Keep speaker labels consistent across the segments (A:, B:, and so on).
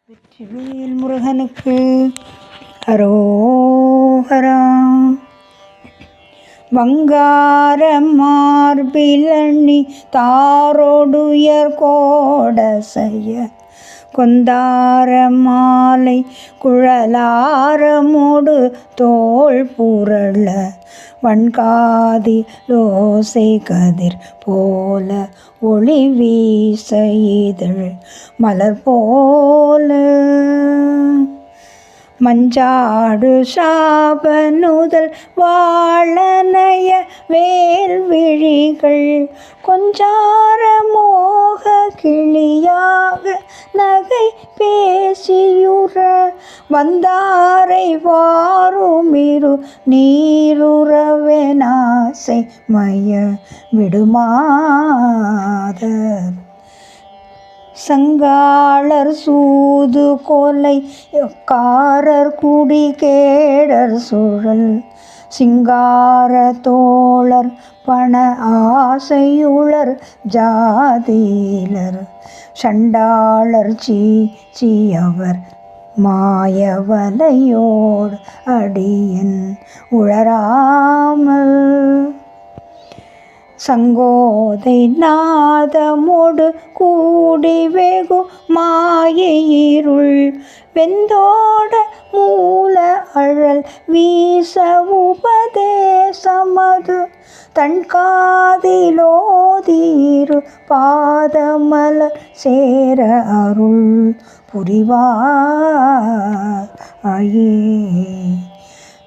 A: வெற்றிவேல் முருகனுக்கு அரோகரா. வங்கார மார்பிலணி தாரோடுயர் கோடசைய கொந்தார மாலை குழலாரமோடு தோள் புரள வன்காதி லோசை கதிர் போல ஒளி வீச இதழ் மலர் போல மஞ்சாடு சாப நுதல் வாழனைய வேல்விழிகள் கொஞ்சார மோக கிளியாக நகை பேசியுற வந்தாரை வாருமிரு நீருறவெனாசை மய விடுமாதர் சங்காளர் சூது கொலை காரர் குடி கேடர் சுழல் சிங்கார தோழர் பண ஆசையுளர் ஜாதீலர் சண்டாளர் சீச்சியவர் மாயவலையோடு அடியன் உளராமல் சங்கோதை நாதமோடு கூடி வெகு மாயிருள் வெந்தோட மூல அழல் வீச உபதேசமது தன்காதிலோதீரு பாதமலர் சேர அருள் புரிவாயே.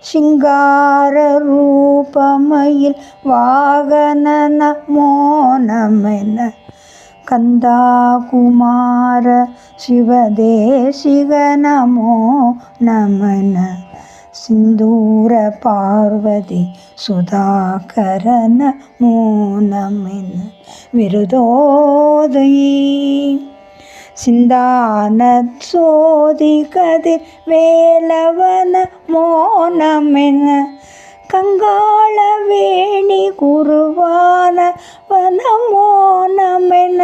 A: சிங்கார ரூபமயில் வாகன நமோ நமன கந்தா குமார சிவதேசிக நமோ நமன சிந்தூர பார்வதி சுதாகர நமோ நமன விருதோதயி சிந்தான சோதி கதிர் வேலவன மோனமென கங்காள வேணி குருவான வனமோனமென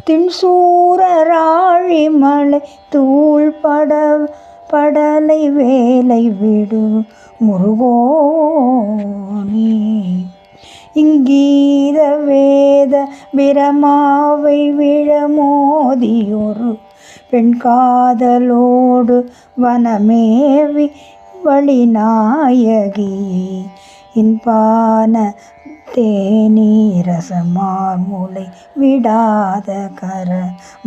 A: தின்சூரராழி மலை தூள் படலை வேலை விடு முருகோனி இங்கீத வேத பிரமாவை விழமோதியொரு பெண் காதலோடு வனமேவி வழிநாயகி இன்பான தேனீரசமார் முளை விடாத கர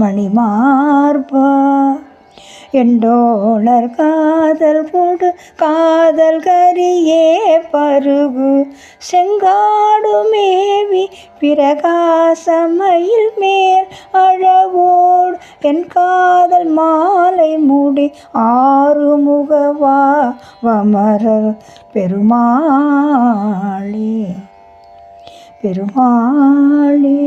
A: மணிமார்பா எண்டோளர் காதல் கொடு காதல் கரியே பருகு செங்காடு மேவி பிரகாசமயில் மேல் அழவோடு என் காதல் மாலை முடி ஆறுமுகவா வமரர் பெருமாளே பெருமாளே.